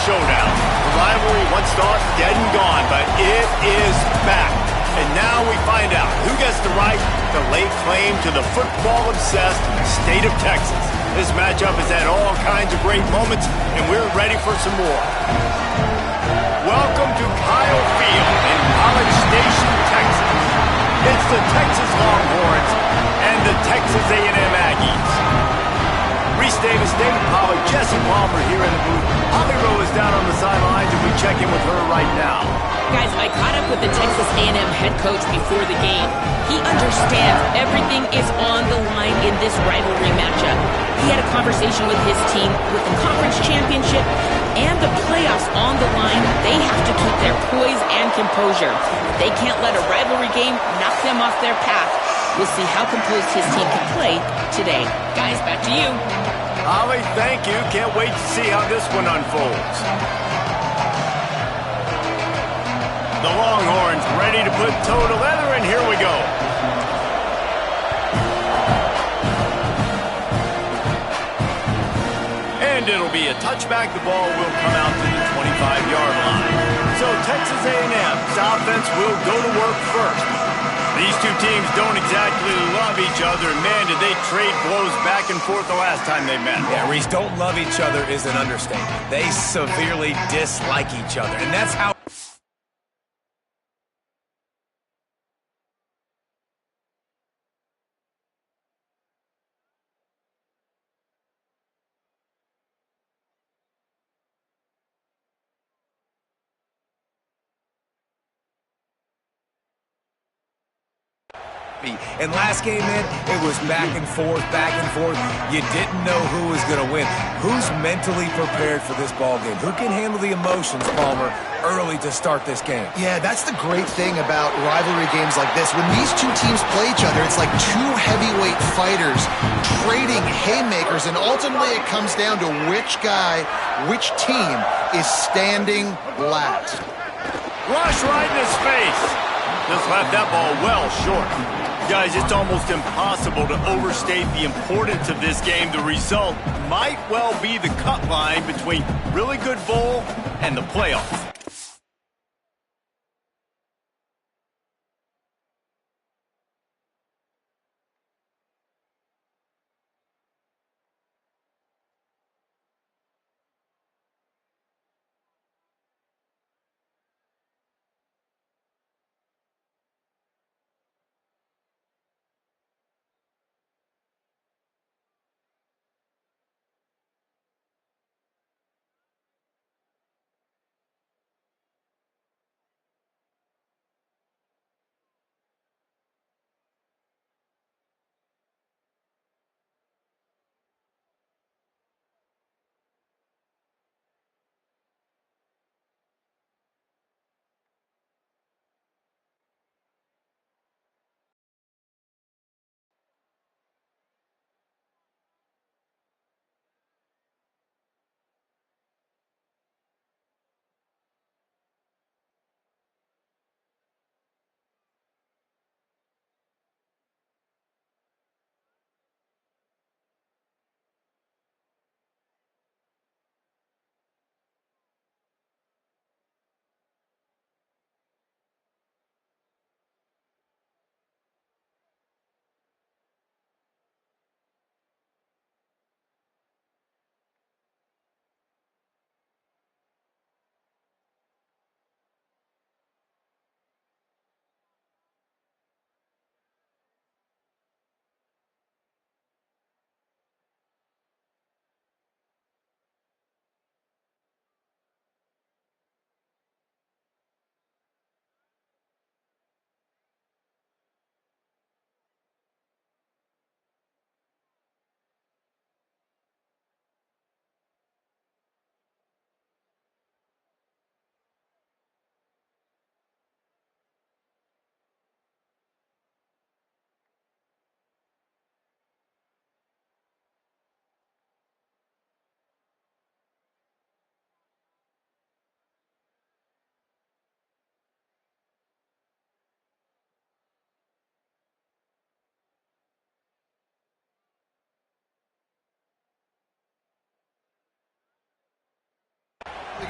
showdown. The rivalry once thought dead and gone, but it is back. And now we find out who gets the right to lay claim to the football-obsessed state of Texas. This matchup has had all kinds of great moments, and we're ready for some more. Welcome to Kyle Field in College Station, Texas. It's the Texas Longhorns and the Texas A&M Aggies. Reese Davis, David Pollack, Jesse Palmer here in the booth. Holly Rowe is down on the sidelines, and we check in with her right now. Guys, I caught up with the Texas A&M head coach before the game. He understands everything is on the line in this rivalry matchup. He had a conversation with his team with the conference championship and the playoffs on the line. They have to keep their poise and composure. They can't let a rivalry game knock them off their path. We'll see how composed his team can play today. Guys, back to you. Holly, thank you. Can't wait to see how this one unfolds. The Longhorns ready to put toe to leather, and here we go. And it'll be a touchback. The ball will come out to the 25-yard line. So Texas A&M's offense will go to work first. These two teams don't exactly love each other. Man, did they trade blows back and forth the last time they met. Yeah, Reese, don't love each other is an understatement. They severely dislike each other, and that's how... And last game, man, it was back and forth, back and forth. You didn't know who was going to win. Who's mentally prepared for this ball game? Who can handle the emotions, Palmer, early to start this game? Yeah, that's the great thing about rivalry games like this. When these two teams play each other, it's like two heavyweight fighters trading haymakers, and ultimately it comes down to which guy, which team is standing last. Rush right in his face. Just left that ball well short. Guys, it's almost impossible to overstate the importance of this game. The result might well be the cut line between really good bowl and the playoffs.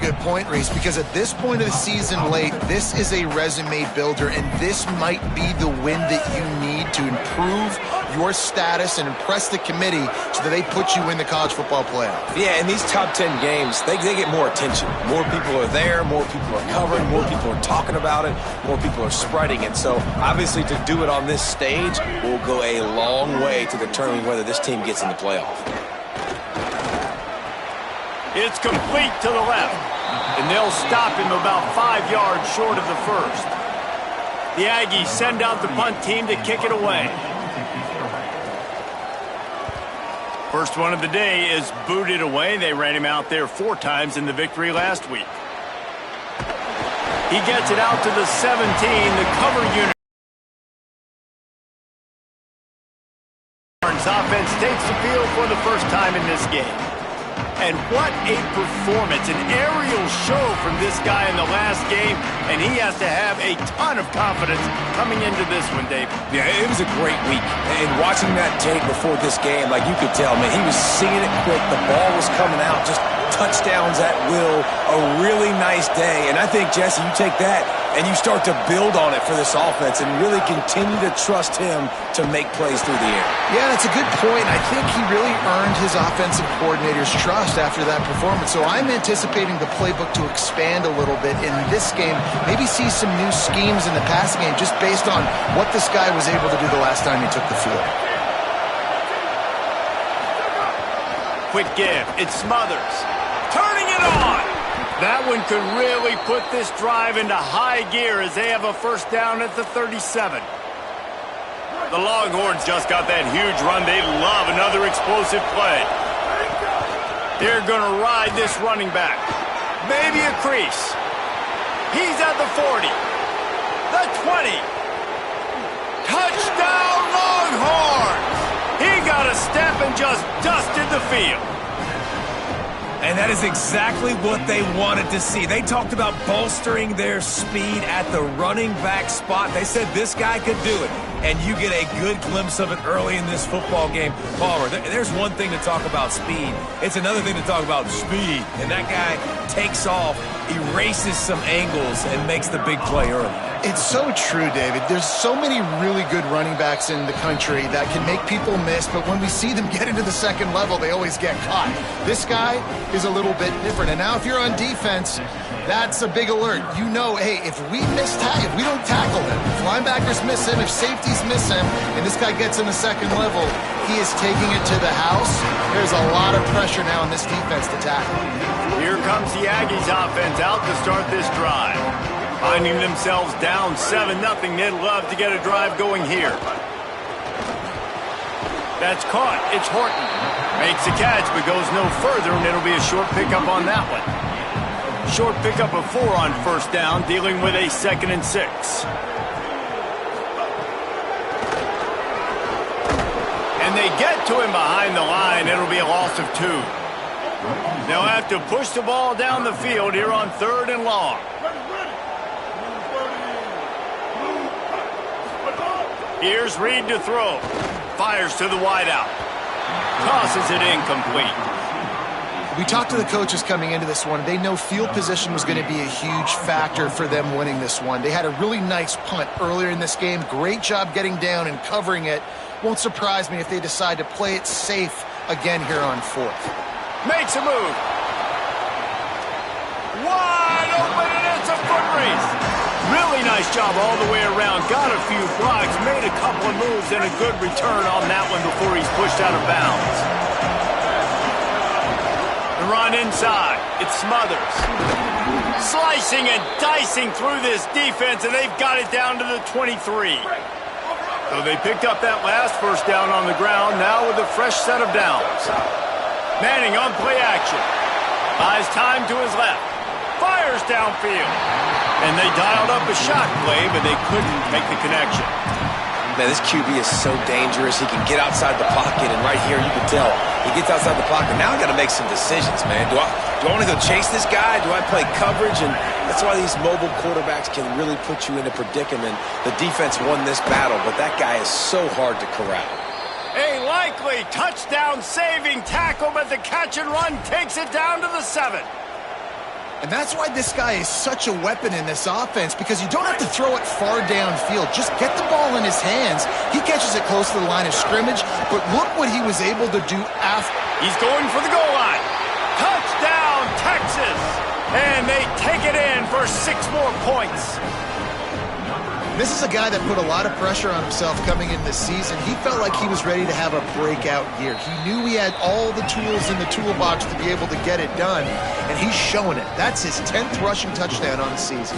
Good point, Reese, because at this point of the season late, this is a resume builder, and this might be the win that you need to improve your status and impress the committee so that they put you in the college football playoff. Yeah, in these top 10 games, they get more attention. More people are there, more people are covering, more people are talking about it, more people are spreading it. So obviously to do it on this stage will go a long way to determining whether this team gets in the playoff. It's complete to the left, and they'll stop him about 5 yards short of the first. The Aggies send out the punt team to kick it away. First one of the day is booted away. They ran him out there 4 times in the victory last week. He gets it out to the 17, the cover unit. Offense takes the field for the first time in this game. And what a performance, an aerial show from this guy in the last game, and he has to have a ton of confidence coming into this one, David. Yeah, it was a great week. And watching that tape before this game, like you could tell, man, he was seeing it quick. The ball was coming out, just touchdowns at will. A really nice day. And I think, Jesse, you take that and you start to build on it for this offense and really continue to trust him to make plays through the air. Yeah, that's a good point. I think he really earned his offensive coordinator's trust after that performance. So I'm anticipating the playbook to expand a little bit in this game. Maybe see some new schemes in the passing game just based on what this guy was able to do the last time he took the field. Quick give. It Smothers. Turning it on. That one could really put this drive into high gear as they have a first down at the 37. The Longhorns just got that huge run. They love another explosive play. They're going to ride this running back. Maybe a crease. He's at the 40. The 20. Touchdown Longhorns! He got a step and just dusted the field. And that is exactly what they wanted to see. They talked about bolstering their speed at the running back spot. They said this guy could do it. And you get a good glimpse of it early in this football game. Palmer, there's one thing to talk about speed. It's another thing to talk about speed. And that guy takes off, erases some angles, and makes the big play early. It's so true, David. There's so many really good running backs in the country that can make people miss, but when we see them get into the second level, they always get caught. This guy is a little bit different. And now if you're on defense, that's a big alert. You know, hey, if we don't tackle him, if linebackers miss him, if safeties miss him, and this guy gets in the second level, he is taking it to the house. There's a lot of pressure now on this defense to tackle. Here comes the Aggies offense out to start this drive. Finding themselves down 7-0, they'd love to get a drive going here. That's caught. It's Horton. Makes the catch, but goes no further, and it'll be a short pickup on that one. Short pickup of 4 on first down, dealing with a 2nd and 6. And they get to him behind the line. It'll be a loss of 2. They'll have to push the ball down the field here on 3rd and long. Here's Reed to throw. Fires to the wideout. Tosses it incomplete. We talked to the coaches coming into this one. They know field position was going to be a huge factor for them winning this one. They had a really nice punt earlier in this game. Great job getting down and covering it. Won't surprise me if they decide to play it safe again here on 4th. Makes a move. Wide open, and it's a foot race. Really nice job all the way around. Got a few blocks, made a couple of moves, and a good return on that one before he's pushed out of bounds. The run inside. It's Smothers. Slicing and dicing through this defense, and they've got it down to the 23. So they picked up that last first down on the ground, now with a fresh set of downs. Manning on play action. Buys time to his left. Fires downfield. And they dialed up a shot play, but they couldn't make the connection. Man, this QB is so dangerous. He can get outside the pocket, and right here you can tell he gets outside the pocket. Now I got to make some decisions, man. Do I want to go chase this guy? Do I play coverage? And that's why these mobile quarterbacks can really put you in a predicament. The defense won this battle, but that guy is so hard to corral. A likely touchdown-saving tackle, but the catch and run takes it down to the 7. And that's why this guy is such a weapon in this offense, because you don't have to throw it far downfield. Just get the ball in his hands. He catches it close to the line of scrimmage, but look what he was able to do after. He's going for the goal line. Touchdown, Texas! And they take it in for 6 more points. This is a guy that put a lot of pressure on himself coming in this season. He felt like he was ready to have a breakout year. He knew he had all the tools in the toolbox to be able to get it done, and he's showing it. That's his 10th rushing touchdown on the season.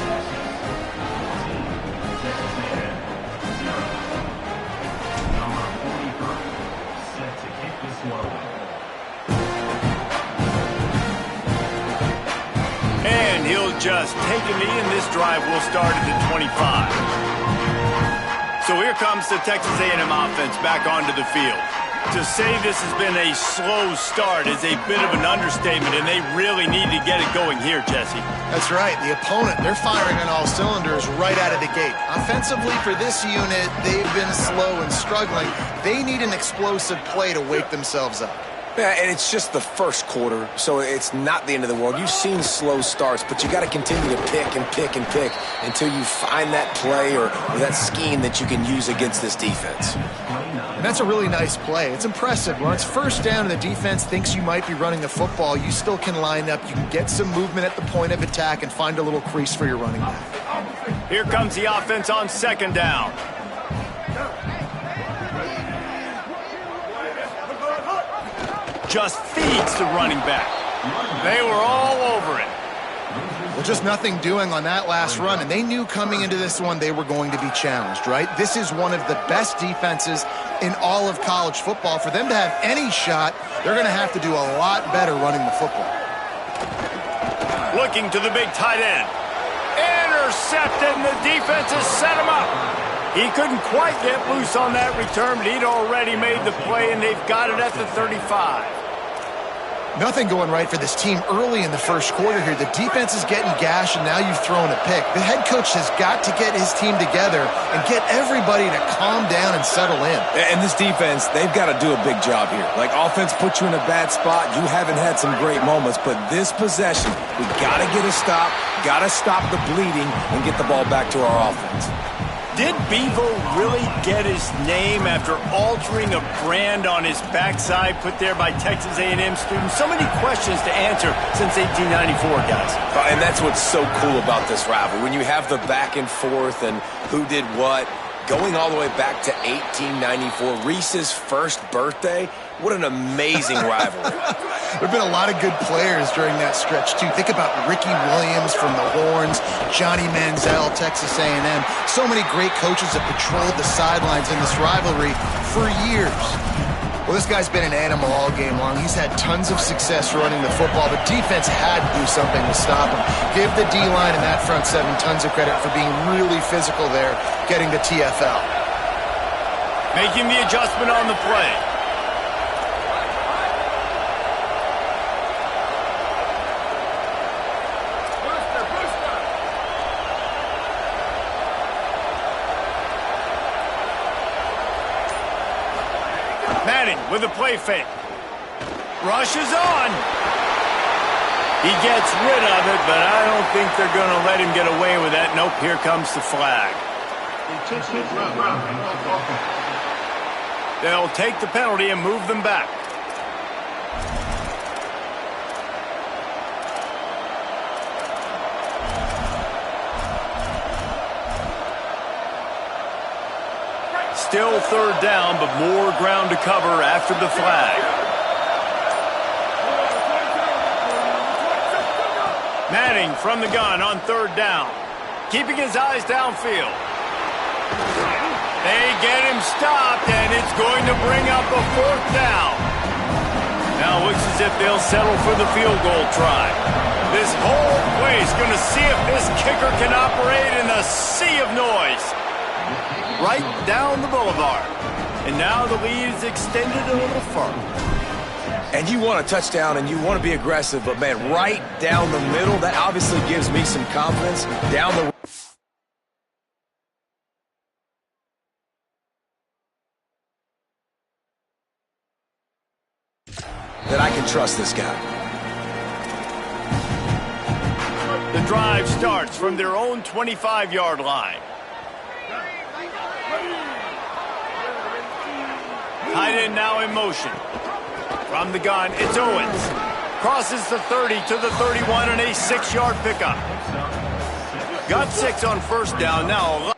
And he'll just take a knee, and this drive will start at the 25. So here comes the Texas A&M offense back onto the field. To say this has been a slow start is a bit of an understatement, and they really need to get it going here, Jesse. That's right. The opponent, they're firing on all cylinders right out of the gate. Offensively, for this unit, they've been slow and struggling. They need an explosive play to wake themselves up. Yeah, and it's just the first quarter, so it's not the end of the world. You've seen slow starts, but you got to continue to pick and pick and pick until you find that play or that scheme that you can use against this defense. And that's a really nice play. It's impressive. When it's first down and the defense thinks you might be running the football, you still can line up. You can get some movement at the point of attack and find a little crease for your running back. Here comes the offense on 2nd down. Just feeds the running back. They were all over it. Well, just nothing doing on that last run, and they knew coming into this one they were going to be challenged, right? This is one of the best defenses in all of college football. For them to have any shot, they're going to have to do a lot better running the football. Looking to the big tight end. Intercepted, and the defense has set him up. He couldn't quite get loose on that return, but he'd already made the play, and they've got it at the 35. Nothing going right for this team early in the first quarter here. The defense is getting gashed, and now you've thrown a pick. The head coach has got to get his team together and get everybody to calm down and settle in. And this defense, they've got to do a big job here. Like, offense put you in a bad spot. You haven't had some great moments, but this possession, we got to get a stop, got to stop the bleeding, and get the ball back to our offense. Did Bevo really get his name after altering a brand on his backside put there by Texas A&M students? So many questions to answer since 1894, guys. And that's what's so cool about this rivalry. When you have the back and forth and who did what, going all the way back to 1894, Reese's first birthday, what an amazing rivalry. There have been a lot of good players during that stretch, too. Think about Ricky Williams from the Horns, Johnny Manziel, Texas A&M. So many great coaches that patrolled the sidelines in this rivalry for years. Well, this guy's been an animal all game long. He's had tons of success running the football. The defense had to do something to stop him. Give the D-line and that front seven tons of credit for being really physical there, getting the TFL. Making the adjustment on the play. With a play fake. Rushes on. He gets rid of it, but I don't think they're going to let him get away with that. Nope, here comes the flag. They'll take the penalty and move them back. Still 3rd down, but more ground to cover after the flag. Manning from the gun on 3rd down. Keeping his eyes downfield. They get him stopped, and it's going to bring up a 4th down. Now it looks as if they'll settle for the field goal try. This whole place going to see if this kicker can operate in a sea of noise. Right down the boulevard. And now the lead is extended a little further. And you want a touchdown and you want to be aggressive, but man, right down the middle, that obviously gives me some confidence. Down the that I can trust this guy. drive starts from their own 25-yard line. Tight end now in motion. From the gun, it's Owens. Crosses the 30 to the 31 and a 6-yard pickup. Got 6 on first down now.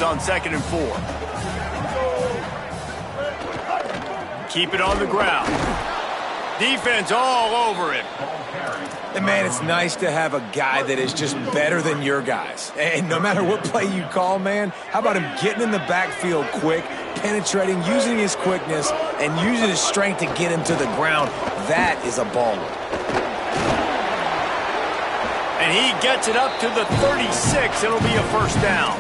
On 2nd and 4. Keep it on the ground. Defense all over it. And man, it's nice to have a guy that is just better than your guys. And no matter what play you call, man, how about him getting in the backfield quick, penetrating, using his quickness, and using his strength to get him to the ground? That is a baller. And he gets it up to the 36. It'll be a first down.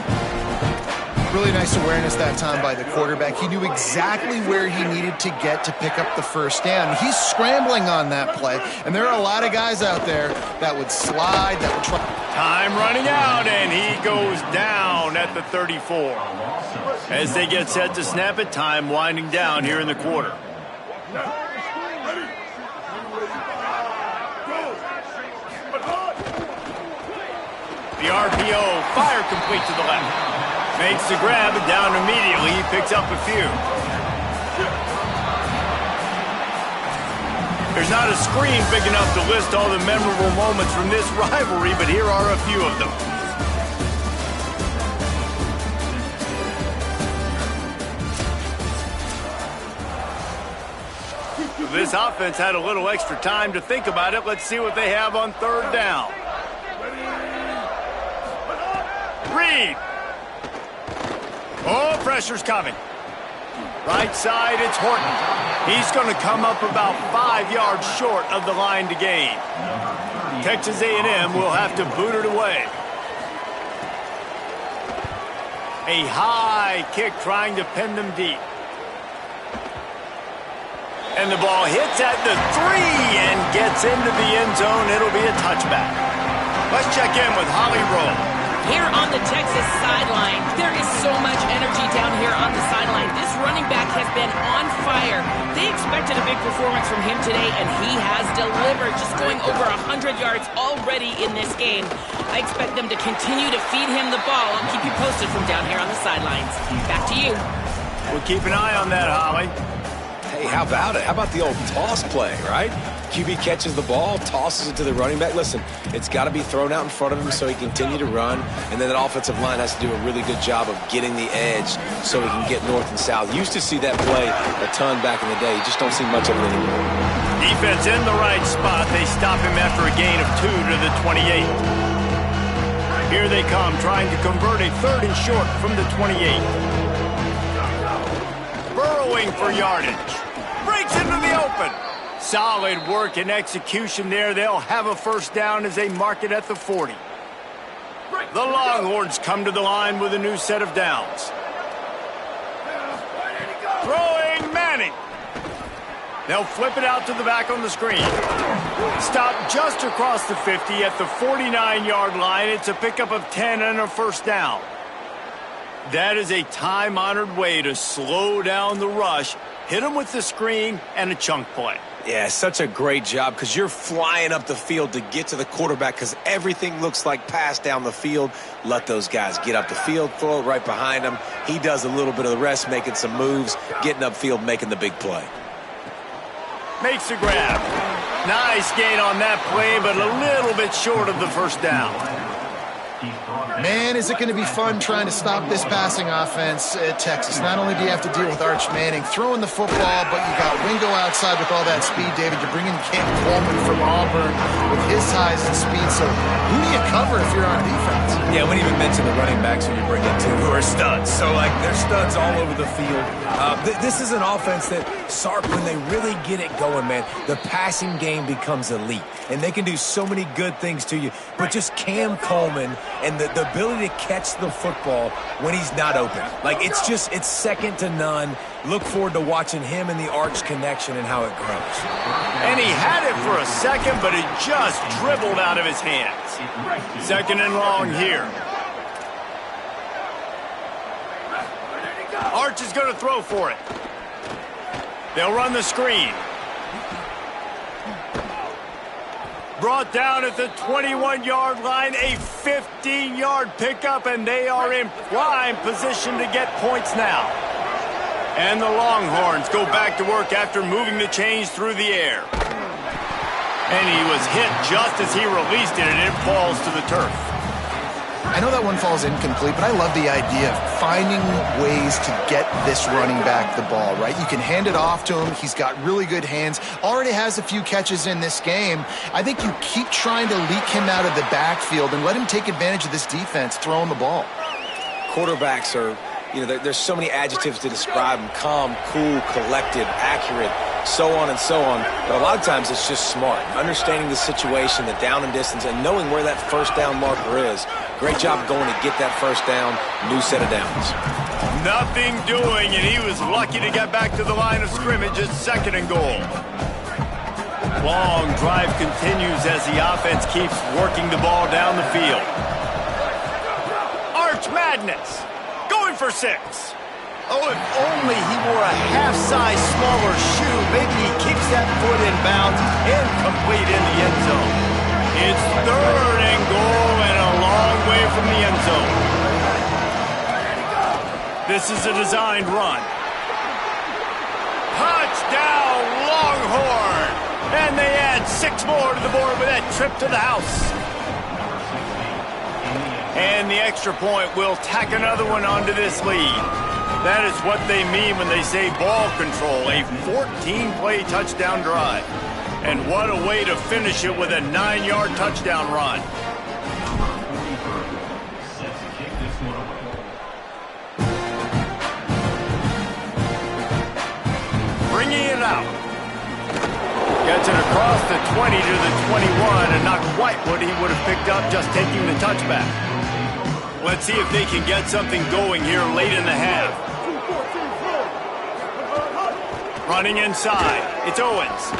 Really nice awareness that time by the quarterback. He knew exactly where he needed to get to pick up the first down. He's scrambling on that play, and there are a lot of guys out there that would slide, that would try. Time running out, and he goes down at the 34. As they get set to snap it, time winding down here in the quarter. The RPO, fire complete to the left. Makes the grab and down immediately. He picks up a few. There's not a screen big enough to list all the memorable moments from this rivalry, but here are a few of them. This offense had a little extra time to think about it. Let's see what they have on third down. Reed. Oh, pressure's coming. Right side, it's Horton. He's going to come up about 5 yards short of the line to gain. Texas A&M will have to boot it away. A high kick trying to pin them deep. And the ball hits at the 3 and gets into the end zone. It'll be a touchback. Let's check in with Holly Rowe. Here on the Texas sideline, there is so much energy down here on the sideline. This running back has been on fire. They expected a big performance from him today, and he has delivered, just going over 100 yards already in this game. I expect them to continue to feed him the ball. I'll keep you posted from down here on the sidelines. Back to you. We'll keep an eye on that, Holly. Hey, how about it? How about the old toss play, right? QB catches the ball, tosses it to the running back. Listen, it's got to be thrown out in front of him so he can continue to run, and then that offensive line has to do a really good job of getting the edge so he can get north and south. Used to see that play a ton back in the day. You just don't see much of it anymore. Defense in the right spot. They stop him after a gain of 2 to the 28. Here they come, trying to convert a 3rd and short from the 28. Burrowing for yardage. Breaks into the open. Solid work and execution there. They'll have a first down as they mark it at the 40. The Longhorns come to the line with a new set of downs. Throwing Manning. They'll flip it out to the back on the screen. Stop just across the 50 at the 49-yard line. It's a pickup of 10 and a first down. That is a time-honored way to slow down the rush, hit them with the screen, and a chunk play. Yeah, such a great job because you're flying up the field to get to the quarterback because everything looks like pass down the field. Let those guys get up the field, throw it right behind him. He does a little bit of the rest, making some moves, getting upfield, making the big play. Makes the grab. Nice gain on that play, but a little bit short of the first down. Man, is it going to be fun trying to stop this passing offense at Texas. Not only do you have to deal with Arch Manning throwing the football, but you got Wingo outside with all that speed, David. You're bringing Cam Coleman from Auburn with his size and speed. So who do you cover if you're on defense? Yeah, we didn't even mention the running backs when you bring in two who are studs. So, like, they're studs all over the field. This is an offense that, Sark, when they really get it going, man, the passing game becomes elite. And they can do so many good things to you. But just Cam Coleman and the ability to catch the football when he's not open. Like, it's second to none. Look forward to watching him and the Arch connection and how it grows. And he had it for a second, but it just dribbled out of his hands. 2nd and long here. Arch is going to throw for it. They'll run the screen. Brought down at the 21-yard line, a 15-yard pickup, and they are in prime position to get points now. And the Longhorns go back to work after moving the chains through the air. And he was hit just as he released it, and it falls to the turf. I know that one falls incomplete, but I love the idea of finding ways to get this running back the ball, right? You can hand it off to him. He's got really good hands. Already has a few catches in this game. I think you keep trying to leak him out of the backfield and let him take advantage of this defense throwing the ball. Quarterbacks are, there's so many adjectives to describe them. Calm, cool, collected, accurate, so on and so on. But a lot of times it's just smart. Understanding the situation, the down and distance, and knowing where that first down marker is. Great job going to get that first down, new set of downs. Nothing doing, and he was lucky to get back to the line of scrimmage at 2nd and goal. Long drive continues as the offense keeps working the ball down the field. Arch Madness, going for 6. Oh, if only he wore a half-size smaller shoe, maybe he keeps that foot in bounds and complete in the end zone. It's 3rd and goal and a long way from the end zone. This is a designed run. Touchdown, Longhorn! And they add 6 more to the board with that trip to the house. And the extra point will tack another one onto this lead. That is what they mean when they say ball control, a 14-play touchdown drive. And what a way to finish it with a 9-yard touchdown run. Bringing it out. Gets it across the 20 to the 21, and not quite what he would have picked up just taking the touchback. Let's see if they can get something going here late in the half. Running inside, it's Owens.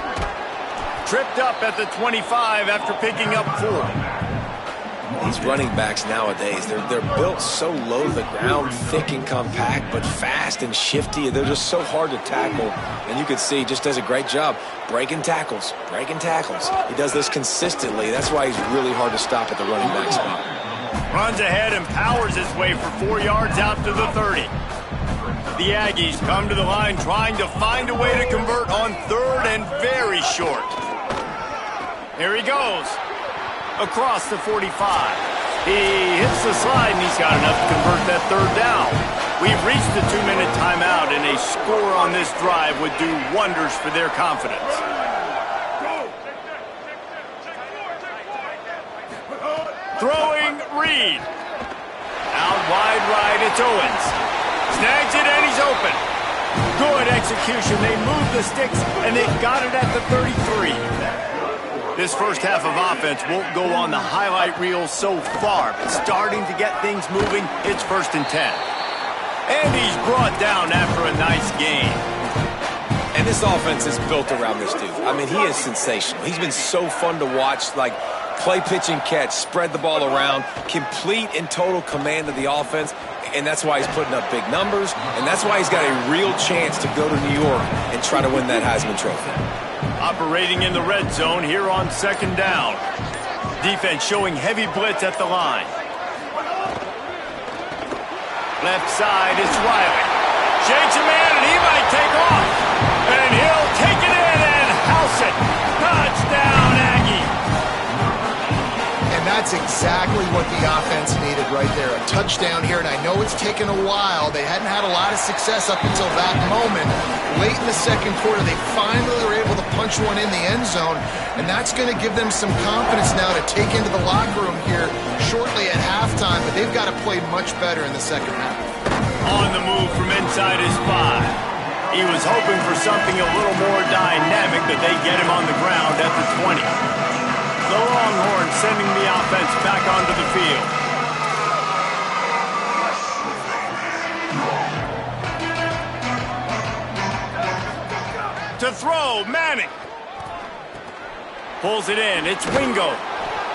Tripped up at the 25 after picking up 4. These running backs nowadays, they're built so low to the ground, thick and compact, but fast and shifty. They're just so hard to tackle. And you can see he just does a great job breaking tackles, breaking tackles. He does this consistently. That's why he's really hard to stop at the running back spot. Runs ahead and powers his way for 4 yards out to the 30. The Aggies come to the line trying to find a way to convert on 3rd and very short. Here he goes. Across the 45. He hits the slide, and he's got enough to convert that 3rd down. We've reached the 2-minute timeout, and a score on this drive would do wonders for their confidence. Throwing Reed. Out wide right, it's Owens. Snags it, and he's open. Good execution. They move the sticks, and they've got it at the 33. This first half of offense won't go on the highlight reel so far, but starting to get things moving, it's 1st and 10. And he's brought down after a nice game. And this offense is built around this dude. I mean, he is sensational. He's been so fun to watch, like play, pitch, and catch, spread the ball around, complete and total command of the offense, and that's why he's putting up big numbers, and that's why he's got a real chance to go to New York and try to win that Heisman Trophy. Operating in the red zone here on 2nd down. Defense showing heavy blitz at the line. Left side, it's Riley. Shakes a man, and he might take off. And he'll take it in and house it. Touchdown, Aggie. And that's exactly what the offense needed right there. A touchdown here, and I know it's taken a while. They hadn't had a lot of success up until that moment. Late in the 2nd quarter, they finally were able to punch one in the end zone, and that's going to give them some confidence now to take into the locker room here shortly at halftime, but they've got to play much better in the 2nd half. On the move from inside his 5. He was hoping for something a little more dynamic, but they get him on the ground at the 20. The Longhorns sending the offense back onto the field. To throw, Manning. Pulls it in, it's Wingo.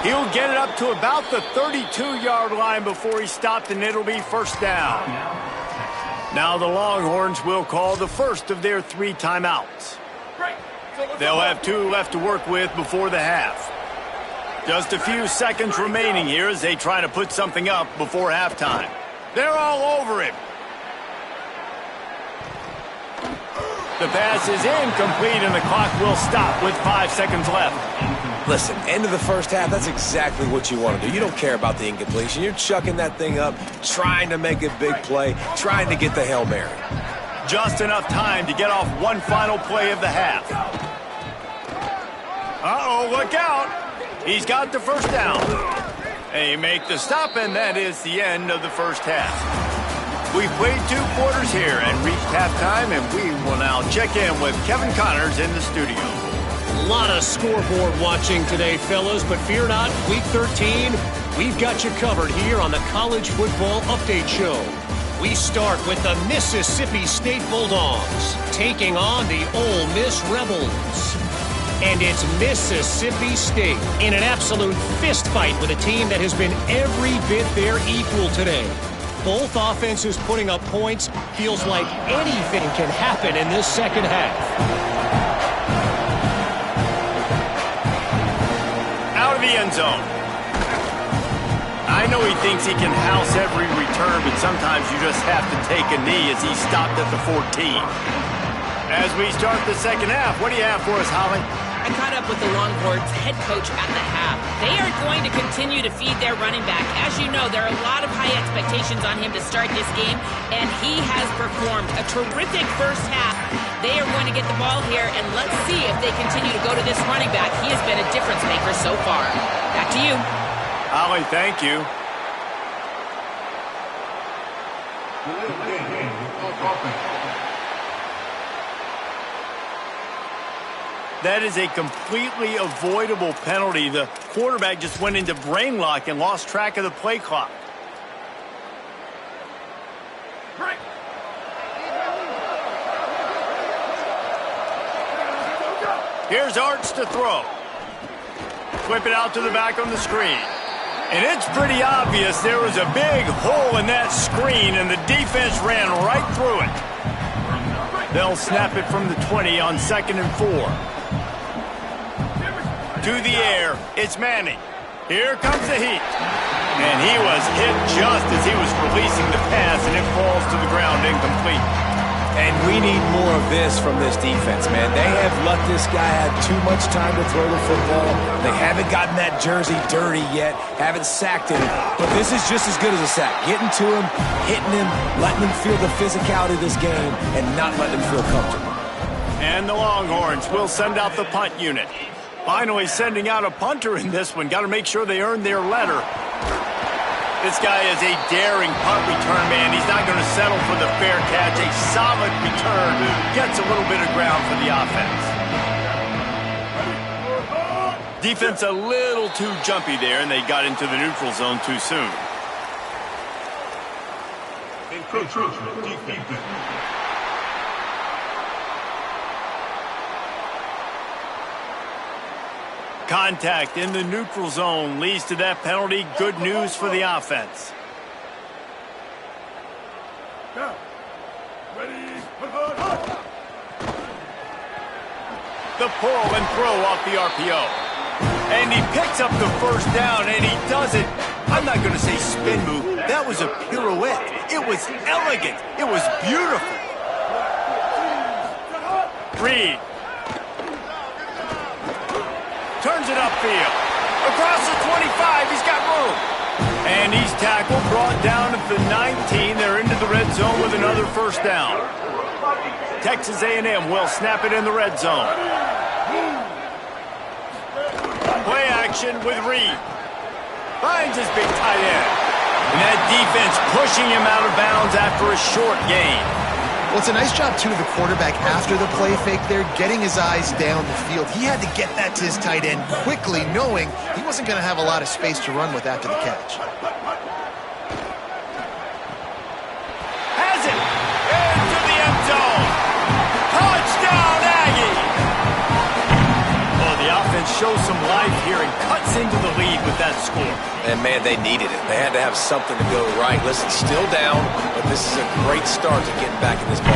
He'll get it up to about the 32-yard line before he's stopped, and it'll be 1st down. Now the Longhorns will call the first of their 3 timeouts. They'll have 2 left to work with before the half. Just a few seconds remaining here as they try to put something up before halftime. They're all over him. The pass is incomplete, and the clock will stop with 5 seconds left. Listen, end of the first half, that's exactly what you want to do. You don't care about the incompletion. You're chucking that thing up, trying to make a big play, trying to get the Hail Mary. Just enough time to get off one final play of the half. Uh-oh, look out. He's got the 1st down. They make the stop, and that is the end of the first half. We've played 2 quarters here and reached halftime, and we will now check in with Kevin Connors in the studio. lot of scoreboard watching today, fellas, but fear not, Week 13, we've got you covered here on the College Football Update Show. We start with the Mississippi State Bulldogs taking on the Ole Miss Rebels. And it's Mississippi State in an absolute fist fight with a team that has been every bit their equal today. Both offenses putting up points. Feels like anything can happen in this second half. Out of the end zone. I know he thinks he can house every return, but sometimes you just have to take a knee as he stopped at the 14. As we start the second half, what do you have for us, Holly? I caught up with the Longhorns head coach at the half. They are going to continue to feed their running back. As you know, there are a lot of high expectations on him to start this game, and he has performed a terrific first half. They are going to get the ball here, and let's see if they continue to go to this running back. He has been a difference maker so far. Back to you. Holly, thank you. That is a completely avoidable penalty. The quarterback just went into brain lock and lost track of the play clock. Here's Arts to throw. Flip it out to the back on the screen. And it's pretty obvious there was a big hole in that screen, and the defense ran right through it. They'll snap it from the 20 on 2nd and 4. To the air, it's Manning. Here comes the heat. And he was hit just as he was releasing the pass, and it falls to the ground incomplete. And we need more of this from this defense, man. They have let this guy have too much time to throw the football. They haven't gotten that jersey dirty yet, haven't sacked him. But this is just as good as a sack. Getting to him, hitting him, letting him feel the physicality of this game, and not letting him feel comfortable. And the Longhorns will send out the punt unit. Finally sending out a punter in this one. Got to make sure they earn their letter. This guy is a daring punt return man. He's not going to settle for the fair catch. A solid return. Gets a little bit of ground for the offense. Defense a little too jumpy there, and they got into the neutral zone too soon. Contact in the neutral zone leads to that penalty. Good news for the offense. The pull and throw off the RPO. And he picks up the first down, and he does it. I'm not going to say spin move. That was a pirouette. It was elegant. It was beautiful. Reed. Turns it upfield. Across the 25, he's got room. And he's tackled, brought down at the 19. They're into the red zone with another first down. Texas A&M will snap it in the red zone. Play action with Reed. Finds his big tight end. And that defense pushing him out of bounds after a short gain. Well, it's a nice job, too, of the quarterback after the play fake there, getting his eyes down the field. He had to get that to his tight end quickly, knowing he wasn't going to have a lot of space to run with after the catch. Has it! Into the end zone! Touchdown, Aggie! Oh, the offense shows some life here and cuts into the lead with that score. And, man, they needed it. They had to have something to go right. Listen, still down, but this is a great start to getting back in this ball.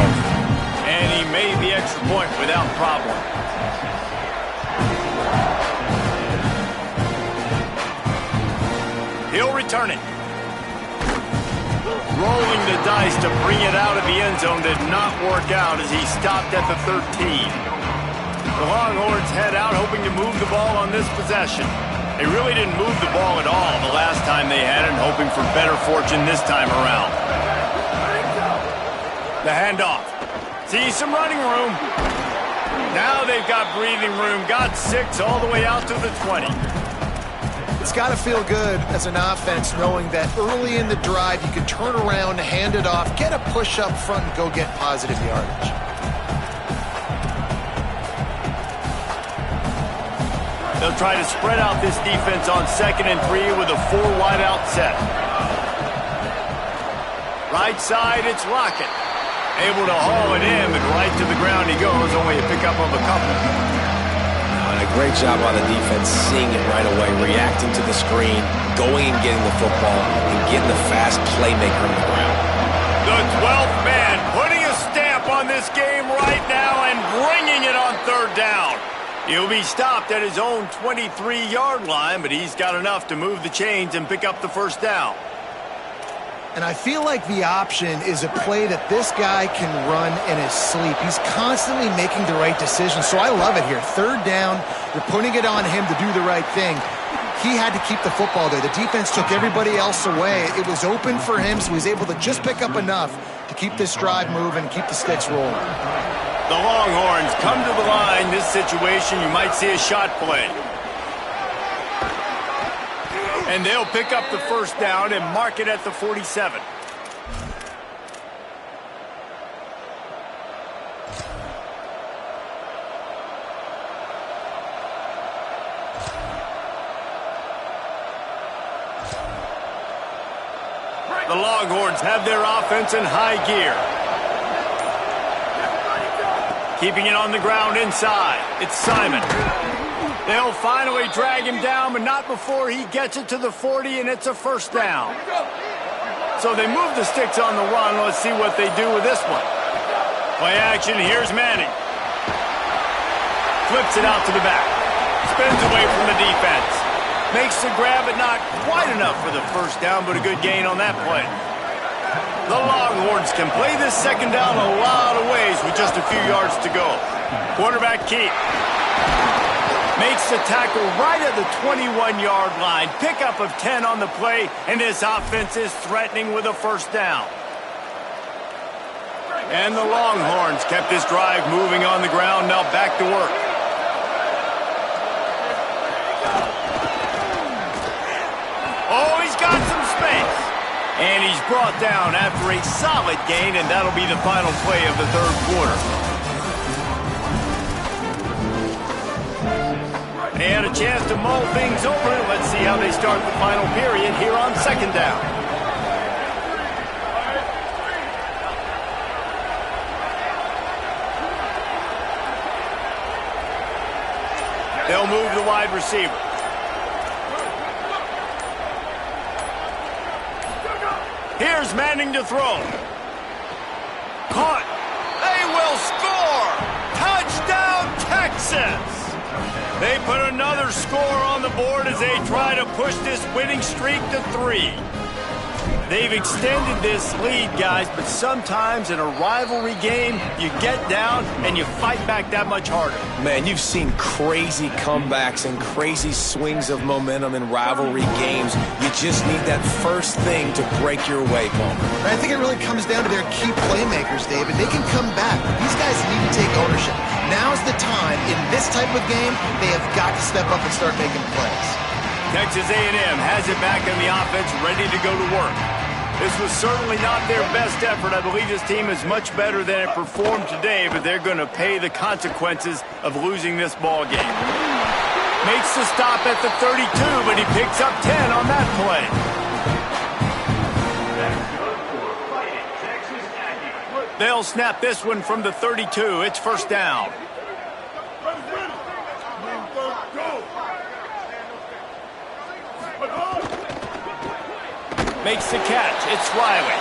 And he made the extra point without problem. He'll return it. Rolling the dice to bring it out of the end zone did not work out as he stopped at the 13. The Longhorns head out hoping to move the ball on this possession. They really didn't move the ball at all the last time they had it, and hoping for better fortune this time around. The handoff. See some running room. Now they've got breathing room. Got 6 all the way out to the 20. It's got to feel good as an offense knowing that early in the drive you can turn around, hand it off, get a push up front, and go get positive yardage. They'll try to spread out this defense on 2nd and 3 with a 4 wide-out set. Right side, it's Rocket. Able to haul it in, but right to the ground he goes, only a pickup of a couple. And a great job by the defense seeing it right away, reacting to the screen, going and getting the football, and getting the fast playmaker on the ground. The 12th man putting a stamp on this game right now and bringing it on 3rd down. He'll be stopped at his own 23-yard line, but he's got enough to move the chains and pick up the 1st down. And I feel like the option is a play that this guy can run in his sleep. He's constantly making the right decision, so I love it here. 3rd down, you're putting it on him to do the right thing. He had to keep the football there. The defense took everybody else away. It was open for him, so he was able to just pick up enough to keep this drive moving and keep the sticks rolling. The Longhorns come to the line. This situation, you might see a shot play. And they'll pick up the 1st down and mark it at the 47. The Longhorns have their offense in high gear. Keeping it on the ground inside. It's Simon. They'll finally drag him down, but not before he gets it to the 40, and it's a 1st down. So they move the sticks on the run. Let's see what they do with this one. Play action. Here's Manning. Flips it out to the back. Spins away from the defense. Makes the grab, but not quite enough for the 1st down, but a good gain on that play. The Longhorns can play this 2nd down a lot of ways with just a few yards to go. Quarterback keep. Makes the tackle right at the 21-yard line. Pickup of 10 on the play, and this offense is threatening with a 1st down. And the Longhorns kept this drive moving on the ground. Now back to work. Oh, he's got some space. And he's brought down after a solid gain, and that'll be the final play of the 3rd quarter. They had a chance to mull things over. Let's see how they start the final period here on 2nd down. They'll move the wide receiver. Here's Manning to throw. Caught. They will score. Touchdown, Texas. They put another score on the board as they try to push this winning streak to 3. They've extended this lead, guys, but sometimes in a rivalry game, you get down and you fight back that much harder. Man, you've seen crazy comebacks and crazy swings of momentum in rivalry games. You just need that first thing to break your way, Palmer. I think it really comes down to their key playmakers, David. They can come back. These guys need to take ownership. Now's the time. In this type of game, they have got to step up and start making plays. Texas A&M has it back in the offense, ready to go to work. This was certainly not their best effort. I believe this team is much better than it performed today, but they're going to pay the consequences of losing this ball game. Makes the stop at the 32, but he picks up 10 on that play. They'll snap this one from the 32. It's 1st down. Makes the catch. It's Riley.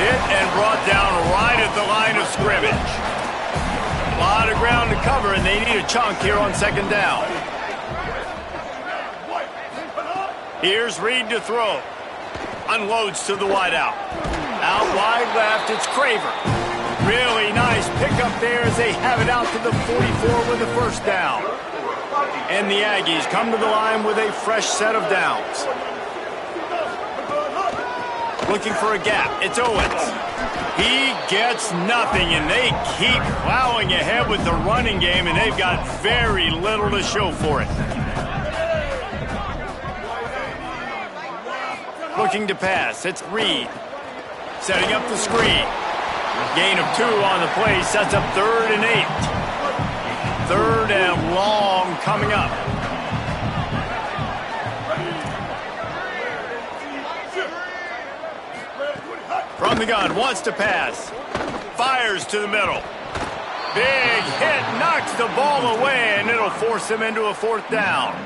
Hit and brought down right at the line of scrimmage. A lot of ground to cover, and they need a chunk here on 2nd down. Here's Reed to throw. Unloads to the wideout. Out wide left, it's Craver. Really nice pickup there as they have it out to the 44 with the 1st down. And the Aggies come to the line with a fresh set of downs. Looking for a gap. It's Owens. He gets nothing, and they keep plowing ahead with the running game, and they've got very little to show for it. Looking to pass. It's Reed. Setting up the screen. Gain of 2 on the play. Sets up 3rd and 8. 3rd and long coming up. from the gun, wants to pass. Fires to the middle. Big hit, knocks the ball away, and it'll force him into a 4th down.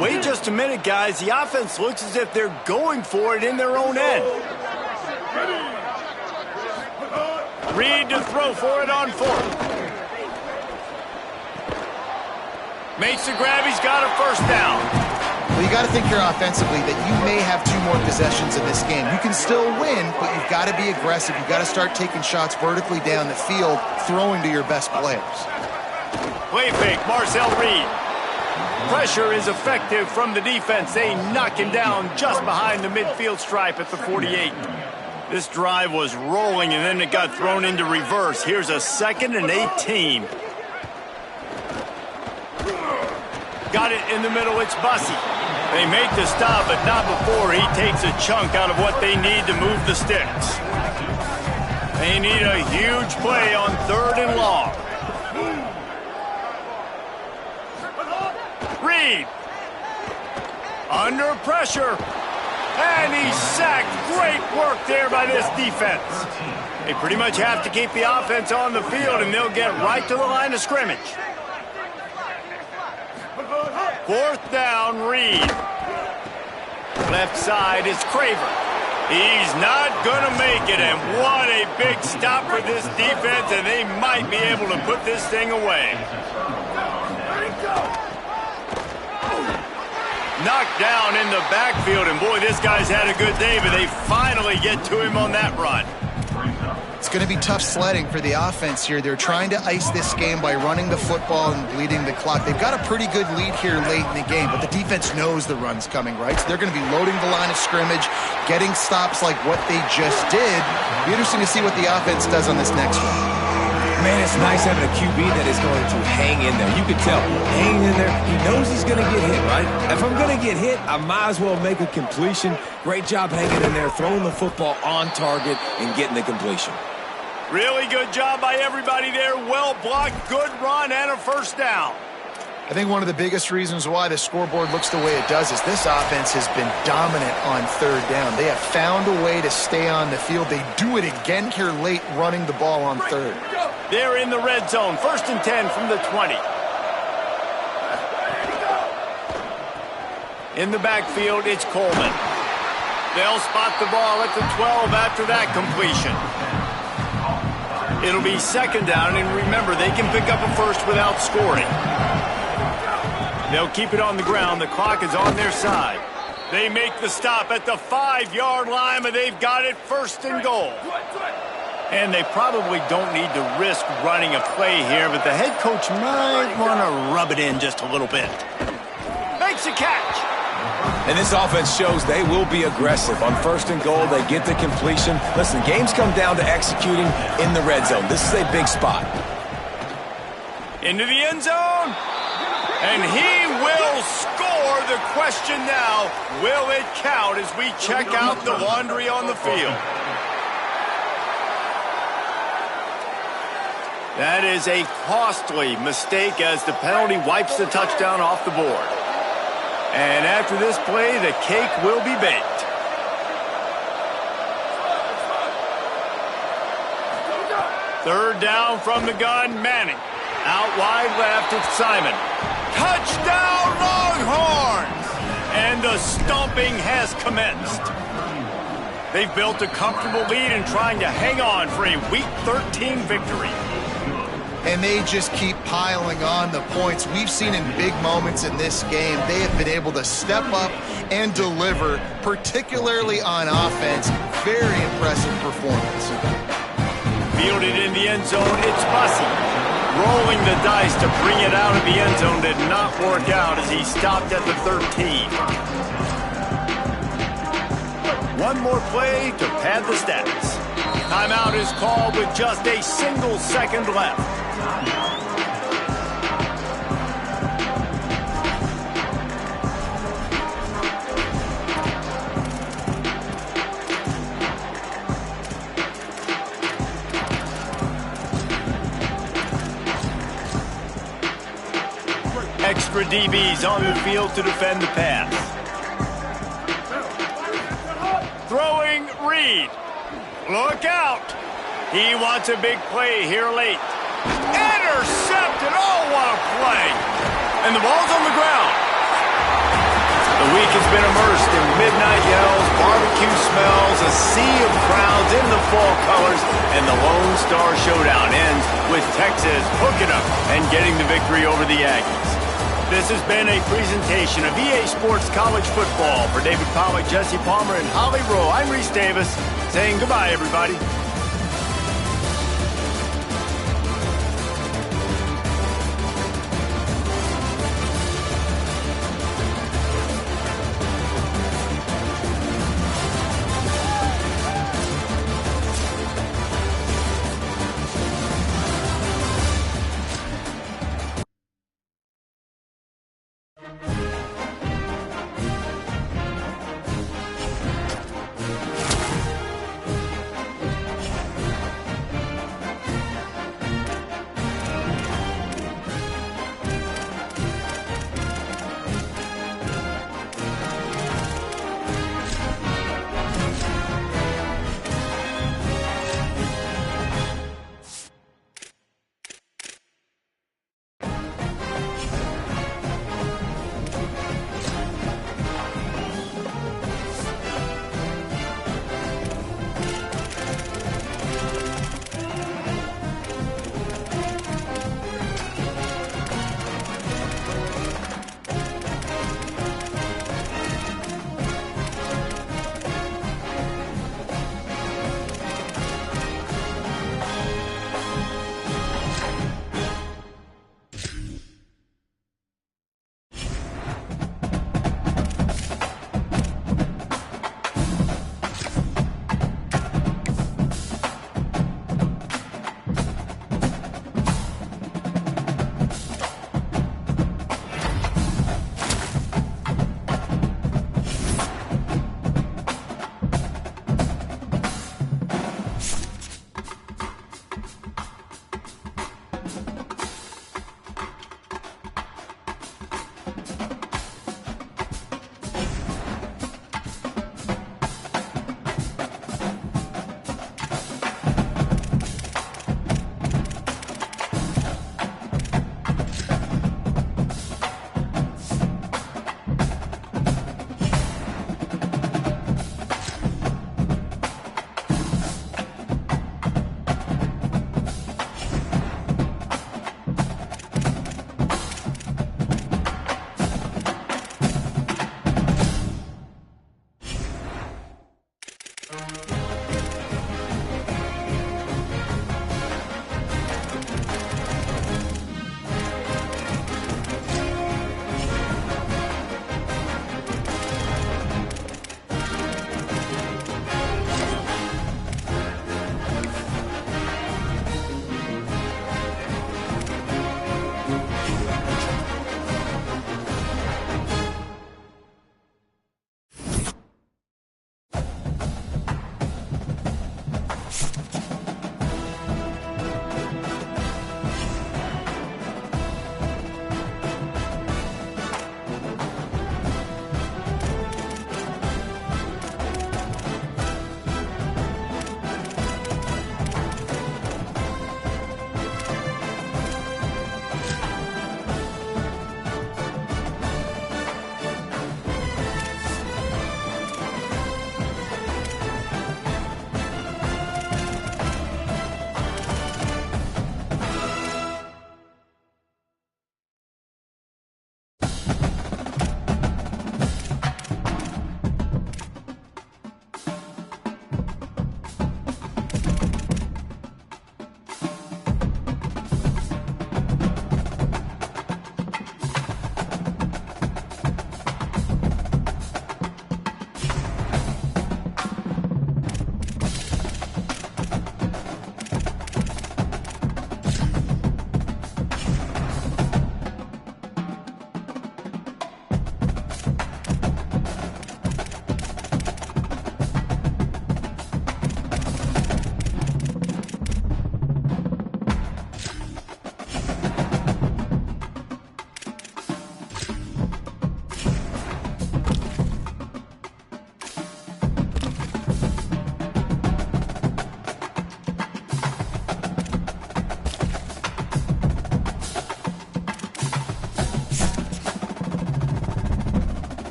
Wait just a minute, guys. The offense looks as if they're going for it in their own end. Reed to throw for it on 4th. Makes the grab. He's got a 1st down. Well, you got to think here offensively that you may have 2 more possessions in this game. You can still win, but you've got to be aggressive. You've got to start taking shots vertically down the field, throwing to your best players. Play fake, Marcel Reed. Pressure is effective from the defense. They knock him down just behind the midfield stripe at the 48. This drive was rolling, and then it got thrown into reverse. Here's a 2nd and 18. Got it in the middle. It's Bussey. They make the stop, but not before he takes a chunk out of what they need to move the sticks. They need a huge play on 3rd and long. Reed. Under pressure. And he's sacked. Great work there by this defense. They pretty much have to keep the offense on the field, and they'll get right to the line of scrimmage. 4th down, Reed. Left side is Craver. He's not going to make it, and what a big stop for this defense, and they might be able to put this thing away. Knocked down in the backfield, and boy, this guy's had a good day, but they finally get to him on that run. It's going to be tough sledding for the offense here. They're trying to ice this game by running the football and bleeding the clock. They've got a pretty good lead here late in the game, but the defense knows the run's coming, right? So they're going to be loading the line of scrimmage, getting stops like what they just did. It'll be interesting to see what the offense does on this next one. Man, it's nice having a QB that is going to hang in there. You can tell, hanging in there, he knows he's going to get hit, right? If I'm going to get hit, I might as well make a completion. Great job hanging in there, throwing the football on target and getting the completion. Really good job by everybody there. Well blocked, good run, and a 1st down. I think one of the biggest reasons why the scoreboard looks the way it does is this offense has been dominant on 3rd down. They have found a way to stay on the field. They do it again here late, running the ball on 3rd. They're in the red zone. 1st and 10 from the 20. In the backfield, it's Coleman. They'll spot the ball at the 12 after that completion. It'll be 2nd down, and remember, they can pick up a 1st without scoring. They'll keep it on the ground. The clock is on their side. They make the stop at the 5-yard line, but they've got it 1st and goal. And they probably don't need to risk running a play here, but the head coach might want to rub it in just a little bit. Makes a catch. And this offense shows they will be aggressive. On 1st and goal, they get the completion. Listen, games come down to executing in the red zone. This is a big spot. Into the end zone. And he will score. The question now, will it count as we check out the laundry on the field? That is a costly mistake as the penalty wipes the touchdown off the board. And after this play, the cake will be baked. Third down from the gun, Manning. Out wide left, it's Simon. Touchdown, Longhorns! And the stomping has commenced. They've built a comfortable lead and trying to hang on for a Week 13 victory. And they just keep piling on the points. We've seen in big moments in this game, they have been able to step up and deliver, particularly on offense. Very impressive performance. Fielded in the end zone, it's Bussey. Rolling the dice to bring it out of the end zone did not work out as he stopped at the 13. One more play to pad the stats. Timeout is called with just a single second left. Extra DBs on the field to defend the pass. Throwing Reed. Look out. He wants a big play here late. Intercepted. Oh, what a play. And the ball's on the ground. The week has been immersed in midnight yells, barbecue smells, a sea of crowds in the fall colors, and the Lone Star Showdown ends with Texas hooking up and getting the victory over the Aggies. This has been a presentation of EA Sports College Football. For David Pollack, Jesse Palmer, and Holly Rowe, I'm Reese Davis, saying goodbye, everybody.